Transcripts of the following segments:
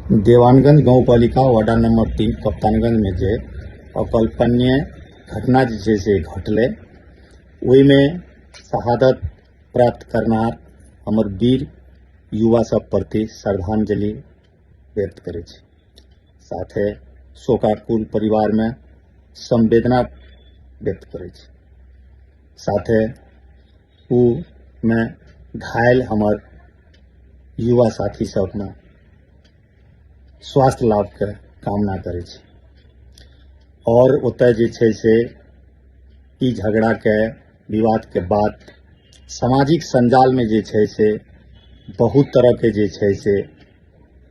Dewanganj गांवपालिका ward number 3 Kaptanganj में जे अकल्पनीय घटना जे से घटले ओहिमे शहादत प्राप्त करनार हमर वीर युवा सब प्रति श्रद्धांजलि व्यक्त करे छी। साथे शोकाकुल परिवार में संवेदना व्यक्त करे छी। साथे उ में घायल हमर युवा साथी सब में स्वास्थ्य लाभ के कामना करे छी। और ओतय जे छै से ई झगड़ा के विवाद के बाद सामाजिक संजाल में जे छै से बहुत तरह के जे छै से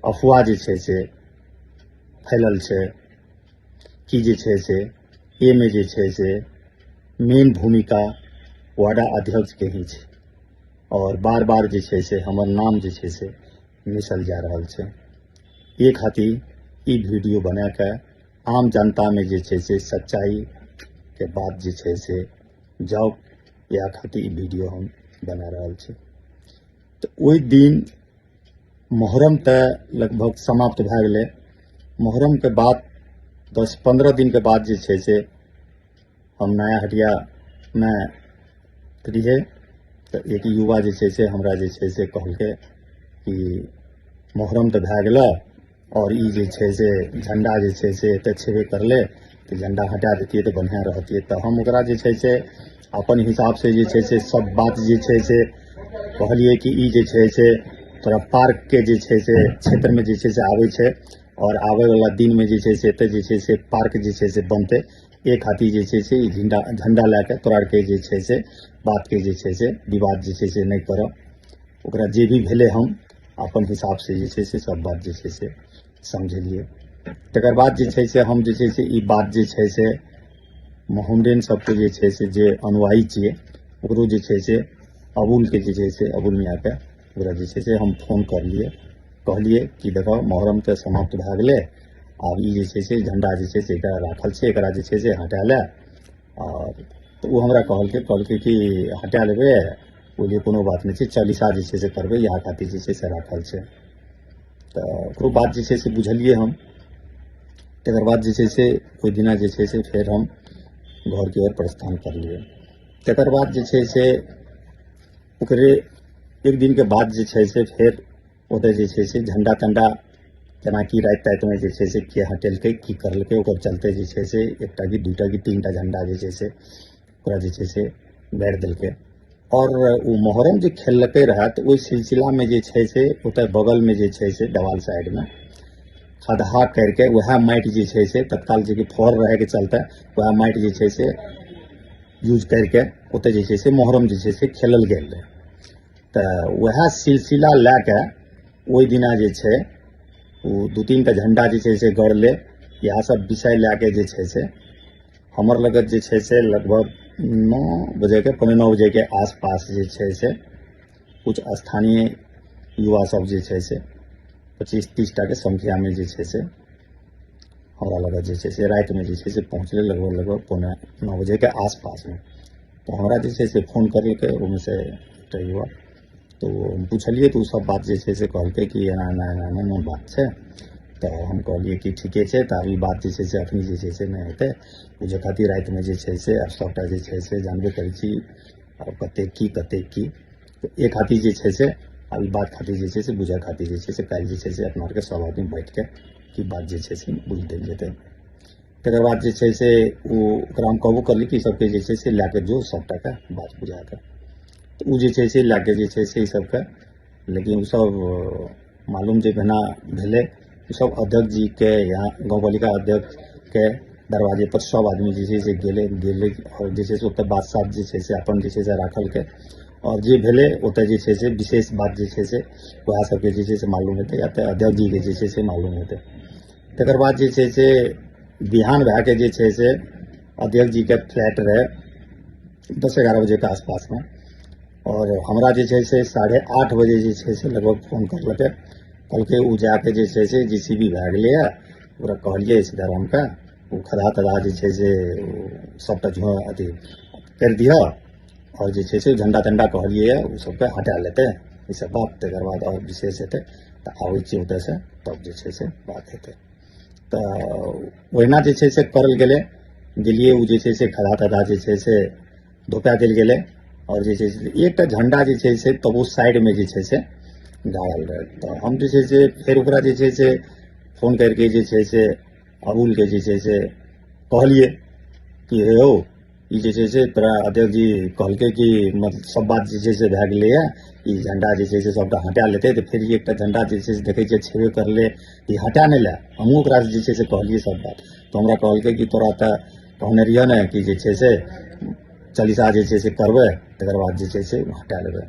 अफवाह जे छै से फैलल छै कि जे छै से ए में जे छै से मेन भूमिका वार्ड अध्यक्ष के ही छै और बार बार जे छै से हमर नाम जे छै से मिसल जा रहल छै। ये खातिर ई वीडियो बना के आम जनता में जे छै से सच्चाई के बात जे छै से जाओ या खातिर ई वीडियो हम बना रहल छी। तो ओई दिन मुहर्रम त लगभग समाप्त भ गेलै। मुहर्रम के बाद 10-15 दिन के बाद जे छै से हम नया हटिया में रहिए तो एक युवा जे छै से हमरा जे छै से कहलकै कि मुहर्रम तो भए गेलै और ई जे छै से झंडा जे छै से एते छेबे करले कि झंडा हटा देतिए तो बढ़िया रहतिए। तो हम ओकरा जे छै से अपन हिसाब से जे छै से सब बात जे छै से कहलिए कि ई जे छै से तोरा पार्क के जे छै से क्षेत्र में जे छै से आवे छै और आवे वाला दिन में जे छै से एते जे छै से पार्क जे छै से बनते। एक खातिर जे छै से ई झंडा लेके तोरा के जे छै से बात के जे छै से विवाद जे छै से नहीं करब। ओकरा जे भी भेले हम अपन हिसाब से जे छै से सब बात जे छै से समझलिए। तकर बाद जे छै से हम जे छै से ई बात जे छै से मोहम्मदन सबके जे छै से जे अनुयायी छिए ओकरो जे छै से अबुल के जे छै से अबुल मियाँ के ओकरा जे छै से हम फोन करलिए। कहलिए कि देखो मुहर्रम तो समाप्त भ गेलै आब ई जे छै से झंडा जे छै से एकरा राखल छै एकरा जे छै से हटा ले। और तो वो हमरा कहलकै कि हटा लेबे बोलिए कोनो बात नहीं छै चालीसा जे छै से करबे यहाँ खातिर जे छै से राखल छै। तो ओकरो बात जे छै से बुझलिए हम। तकर बाद जे छै से ओहि दिना जे छै से फेर हम घर की ओर प्रस्थान करलिए। तकर बाद जे छै से ओकरे एक दिन के बाद जे छै से फेर ओतय जे छै से झंडा तंडा केना की रात में जे छै से के हटेलकै की करलकै ओकर चलते जे छै से एकटा की दूटा की तीनटा झंडा जे छै से ओकरा जे छै से गाड़ि देलकै। और वो मुहर्रम जे खेलकै रहा तो ओहि सिलसिला में जे छै से ओतय बगल में जे छै से दवाल साइड में खदहा करके वह माटि जे छै से तत्काल जे कि फौर रहे के चलते वह माटि जे छै से यूज करके ओतय जे छै से मुहर्रम जे छै से खेलल गेल रहे। तो वह सिलसिला लैके ओहि दिना जे छै वो 2-3 टा झंडा जे छै से गड़ले। यह सब विषय लैके जे छै से हमर लगत जे छै से लगभग 9 बजे के 9:15 बजे के आसपास जे छै से कुछ स्थानीय युवा सब जे छै से 25-30 टा के संख्या में जे छै से हमरा लगत जे छै से रात में जे छै से पहुँचले लगभग 9:15 बजे के आसपास में। तो हमरा जे छै से फोन करलकै ओहिमे से एकटा युवा। तो हम पूछलिए तो सब बात जे छै से कहलकै कि एना एना एना एना बात छै। तो हम कहलिए कि ठीके छै तो ई बात जे छै से अखनी जे छै से नहीं हेतै पूजे खातिर रात में जे छै से सबटा जे छै से जानबे करै छी और कते की तो एक खातिर जे छै से अभी बात खातिर जे छै से बुझे खातिर जे छै से काल्हि जे छै से अपना के सब आदमी बैठ के की बात जे छै से बुझ देल जेतै। तकर बाद जे छै से वो ओकरा हम कहबो करली कि सबके जे छै से लैके जो सबटा के बात बुझा के तो वो जे छै से लैके जे छै से ई सबके लेकिन वो सब मालूम जे भेना भेले सब अध्यक्ष जी के यहाँ गाँवपालिका अध्यक्ष के दरवाजे पर सब आदमी जे छै से गेले और जे छै से ओतय बात सात जे छै से अपन जे छै से राखल के और जे भेले ओतय जे छै से विशेष बात जे छै से वह सबके जे छै से मालूम हेतै या तो अध्यक्ष जी के जे छै से मालूम हेतै। तकर बाद जे छै से बिहान भए के जे छै से अध्यक्ष जी के फ्लैट रहे 10-11 बजे के आसपास में और हमरा जे छै से 8:30 बजे जे छै से लगभग फोन करलकै कहलकै उ जाके जे छै से JCB भए गेलै ओकरा कहलिए सीताराम के वो खदा तदा जे छै से सबटा अथी कर दिया और जे छै से झंडा तंडा कहलिए वो सबके हटा लेते ई सब बात तकर बाद और विशेष हेतै तऽ आबै छी ओतऽ से तब जे छै से बात हेतै। तऽ ओहिना जे छै से करल गेलिए ओ जे छै से खड़ा तदा जे छै से धोपा देल गेलै और जे छै से एकटा झंडा जे छै से तब उस साइड में जे छै से गाड़ल रहे। तो हम जे छै से फेर ओकरा जे छै से फोन करके जे छै से अबुल के जे छै से कहलिए कि हे हो ई जे छै से तोरा अध्यक्ष जी कहलकै कि मतलब सब बात जे छै से भए गेलैए, ई झंडा जे छै से सबटा हटा लेतै तऽ फेर ई एकटा झंडा जे छै से देखै छियै छेबे करले ई हटा नहि लै। हमहूँ ओकरा जे छै से कहलिए सब बात, तो हमरा कहलकै कि तोरा तऽ कहने रहिए ने कि जे छै से चालीसा जे छै से करबै तकर बाद जे छै से हटा लेबै।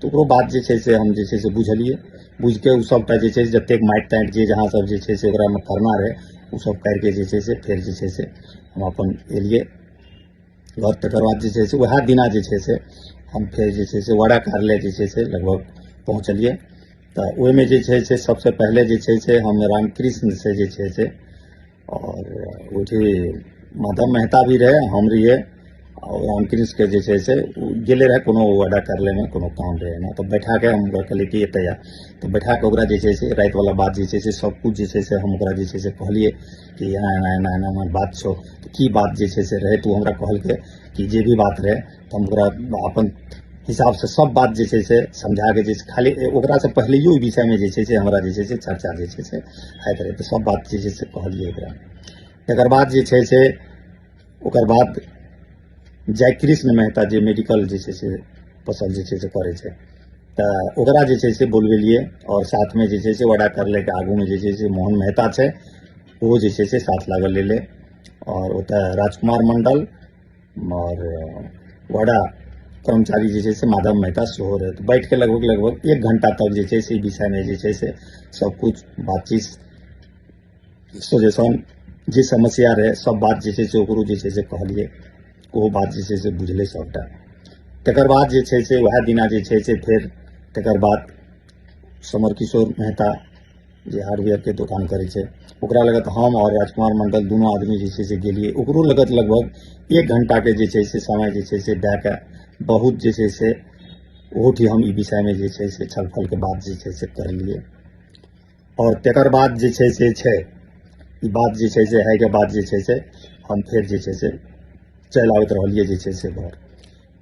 तो ओकरो बात जे छै से हम जे छै से बुझलिए, बुझ के उ सबटा जे छै से जतेक माटि ताटि जे जहाँ सब जे छै से ओकरामे करना रहै उ सब करके जे छै से फेर जे छै से हम अपन एलिए घर। तकर बाद जे छै से वएह दिना जे छै से हम फेर जे छै से वाड़ा कार्यालय जे छै से लगभग पहुँचलिए। तऽ ओहिमे जे छै से सबसे पहले जे छै से हम रामकृष्ण से जे छै से और उठी माधव मेहता भी रहे, हम रहिए और रामकृष्ण के जे छै से गेले रहे कोनो वाड़ा कार्यालय में कोनो काम रहे ना, तो बैठा के हम कहलिए कि एतै आ तो बैठा के ओकरा जे छै से रात वाला बात जे छै से सब कुछ जे छै से हम ओकरा जे छै से कहलिए कि एना एना एना एना एना बात छो। तो की बात जे छै से रहे तो हमरा कहलकै कि जे भी बात रहे तो हम ओकरा अपन हिसाब से सब बात जे छै से समझा के जे खाली ओकरा से पहलेयो ई विषय में जे छै से हमरा जे छै से चर्चा जे छै से होइत रहे, तो सब बात जे छै से कहलिए ओकरा। तकर बाद जे छै से ओकर बाद जयकृष्ण मेहता जे मेडिकल जे छै से पसंद जे छै से करे छै तऽ ओकरा जे छै से बोलबेलिए और साथ में जे छै से वाड़ा कार्यालय के आगू में जे छै से मोहन मेहता छै वो जे छै से साथ लागल लेले और ओतऽ राजकुमार मंडल और वाड़ा कर्मचारी जे छै से माधव मेहता सेहो रहे। तो बैठ के लगभग 1 घंटा तक जे छै से ई विषय में जे छै से सब कुछ बातचीत सजेशन जे समस्या रहे सब बात जे छै से ओकरो जे छै से कहलिए, वो बात जे छै से बुझले सबटा। तकर बाद जे छै से वएह दिना जे छै से फेर तकर बाद समर किशोर मेहता जे हार्डवेयर के दुकान करे छै ओकरा लगत हम और राजकुमार मंडल दोनों आदमी जे छै से गेलिए, ओकरो लगत लगभग 1 घंटा के जे छै से समय जे छै से दए के बहुत जे छै से ओहोठी हम ई विषय में जे छै से छलफल के बात जे छै से करलिए। और तकर बाद जे छै से ई बात जे छै से है के बाद जे छै से हम फेर जे छै से चल आबैत रहलिए जे छै से घर।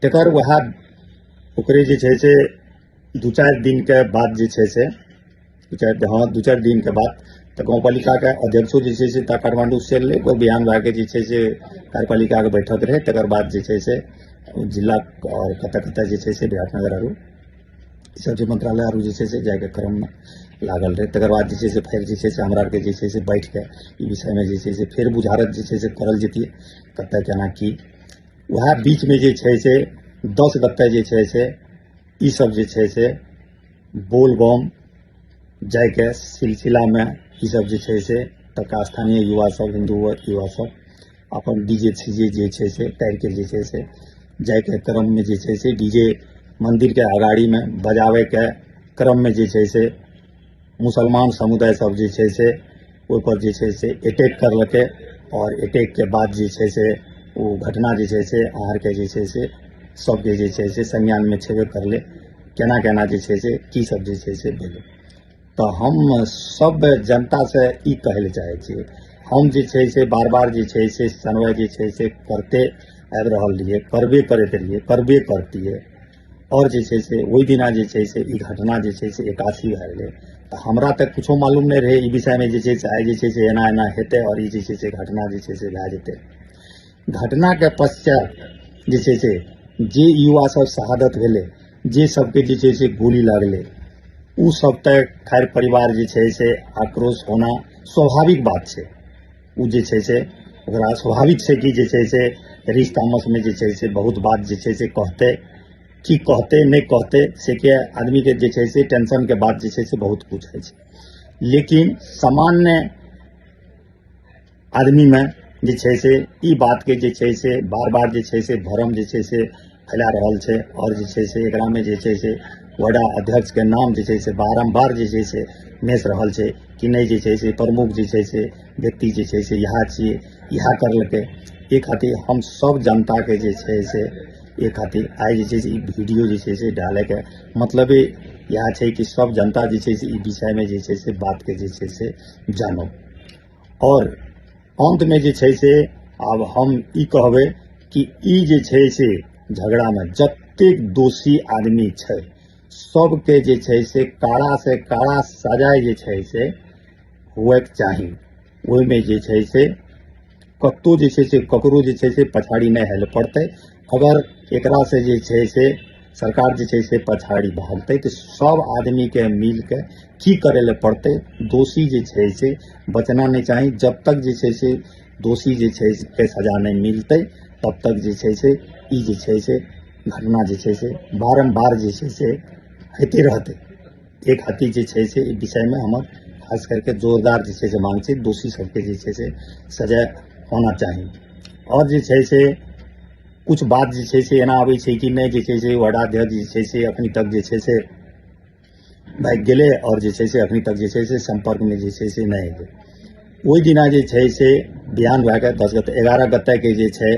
तकर वएह ओकरे जे छै से 2-4 दिन के बाद जे छै से 2-4 दिन के बाद तऽ गाँव पालिका के अध्यक्षो जे छै से काठमांडू से ले बिहान भए के जे छै से कार्यपालिका के बैठक रहे। तकर बाद जे छै से जिला और कतऽ जे छै से विराटनगर आरु सब जे मंत्रालय आरु जे छै से जाए के क्रम में लागल रहे। तकर बाद जे छै से फेर जे छै से हमरा के जे छै से बैठ के ई विषय में जे छै से फेर बुझारत जे छै से करल जेतिए कतऽ केना की। वएह बीच में जे छै से 10 गते जे छै से ई सब जे छै से बोलबम जाए के सिलसिला में ई सब जे छै से तका स्थानीय युवा सब हिंदू युवा सब अपन डीजे सीजे जे छै से करके जे छै से जाए के क्रम में जे छै से डीजे मंदिर के अगाड़ी में बजावे के क्रम में जे छै से मुसलमान समुदाय सब जे छै से ओहि पर जे छै से अटैक करलकै और अटैक के बाद जे छै से वो घटना जे छै से आहार के जे छै से सबके जे छै से संज्ञान में छेबे करले केना केना जे छै से की सब जे छै से भेलै। तो हम सब जनता से ई कहले चाहे छियै हम जे छै से बार बार जे छै से सनवाई जे छै से करते आबि रहल रहिए, करबे करैत रहिए, करबे करतिए और जे छै से ओहि दिना जे छै से ई घटना जे छै से 81 भए गेलै। तऽ हमरा तक कुछो मालूम नहीं रहे ई विषय में जे छै से आइ जे छै से एना एना हेतै और ई जे छै से घटना जे छै से भए जेतै। घटना के पश्चात जे छै से जे युवा सब शहादत भेले, जे सबके जे छै से गोली लागले, उ सब तक खैर परिवार जे छै से आक्रोश होना स्वाभाविक बात छै। उ जे छै से ओकरा स्वाभाविक छै कि जे छै से रिश्त तामस में जे छै से बहुत बात जे छै से कहते की कहते नहीं कहते से के आदमी के जे छै से टेंशन के बात जे छै से बहुत कुछ है छै। लेकिन सामान्य आदमी में जे छै से ई बात के जे छै से बार बार जे छै से भरम जे छै से फैला रहल छै और जे छै से एकरा में जे छै से वाड़ा अध्यक्ष के नाम जे छै से बारंबार जे छै से मेस रहल छै कि नहीं जे छै से प्रमुख जे छै से व्यक्ति जे छै से यहाँ छिए, यहाँ करलकै। ई खातिर हम सब जनता के जे छै से एक खातिर आइ जे छै से ई वीडियो जे छै से डाले के मतलब यह छै कि सब जनता जे छै से ई विषय में जे छै से बात के जे छै से जानो। और अंत में जे छै से अब हम ई कहबे कि ई जे छै से झगड़ा में जतेक दोषी आदमी छै सबके जे छै से काड़ा से काड़ा सजाए जे छै से हुए के चाही। ओहि में जे छै से कतो जे छै से ककरो जे छै से पछाड़ी नहीं हेले पड़ते। अगर एकरा से जे छै से सरकार जे छै से पछाड़ी भागते तो सब आदमी के मिल के की करे ले पड़ते, दोषी जे छै से बचना नहीं चाहिए। जब तक जे छै से दोषी जे छै से के सजा नहीं मिलते तब तक जे छै से ई जे छै से घटना जे छै से बारंबार जे छै से होते रहते। एक खातिर जे छै से ई विषय में हमर खास करके जोरदार जे छै से मांग छै, दोषी सबके जे छै से सजा होना चाहिए। और जे छै से कुछ बात जे छै से एना आबै छै कि नहीं जे छै से वडाध्यक्ष जे छै से अखनी तक जे छै से भाग गेले और जे छै से अखनी तक जे छै से संपर्क में जे छै से नहीं एले। ओहि दिना जे छै से बिहान भए के 10 गते 11 गते के जे छै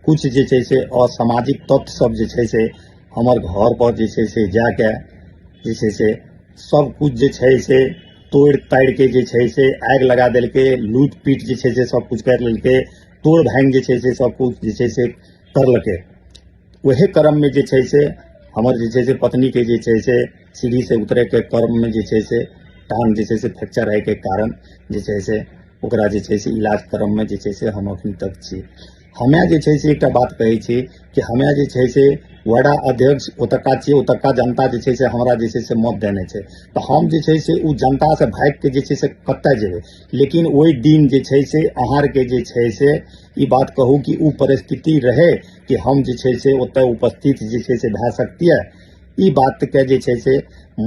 कुछ जे छै से असामाजिक तत्व सब जे छै से हमर घर पर जे छै से जाके जे छै से सब कुछ जे छै से तोड़ ताड़ के जे छै से आग लगा देलके, लूट पीट जे छै से सब कुछ कर लेलके, तोड़ भांग जे छै से सब कुछ जे छै से करलके। वही क्रम में जे छै से हमर जे छै से पत्नी के जे छै से सीढ़ी से उतरे के क्रम में जे छै से टांग जे छै से फ्रैक्चर है के कारण जे छै से ओकरा जे छै से इलाज क्रम में जे छै से हम अखनी तक छी। हमें जे छै से एक बात कहे छी कि हमें जे छै से वडा अध्यक्ष ओतका छी, ओतका जनता जे छै से हमरा जे छै से मत देने छै तो हम जे छै से उ जनता से भाग के जे छै से कत्ते जेबे। लेकिन ओहि दिन जे छै से अहार के जे छै से ई बात कहू कि उ परिस्थिति रहे कि हम जे छै से ओते उपस्थित जे छै से भए सकतियै। ई बात के जे छै से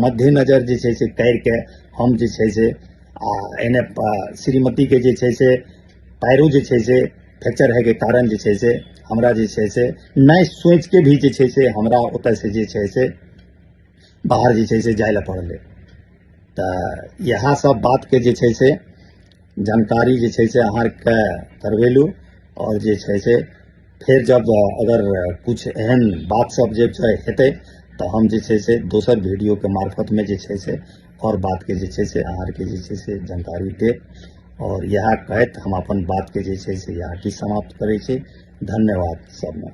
मद्देनजर जे छै से करके हम जे छै से एने श्रीमती के जे छै से पैरो जे छै से फ्रैक्चर है के कारण जे छै से हमरा जे छै से नहीं सोच के भी जे छै से हमरा ओतय से जे छै से बाहर जे छै से जाय ला पड़ले। तो यह सब बात के जे छै से जानकारी जे छै से अहार के करवेलू। और जे छै से फिर जब अगर कुछ एहन बात सब जे हेते तो हम जे छै से दोसर वीडियो के मार्फत में जे छै से और बात के जे छै से अहार के जे छै से जानकारी देब। और यह कहत हम अपन बात के जे छै से यहाँ की समाप्त करे छी। धन्यवाद सब में।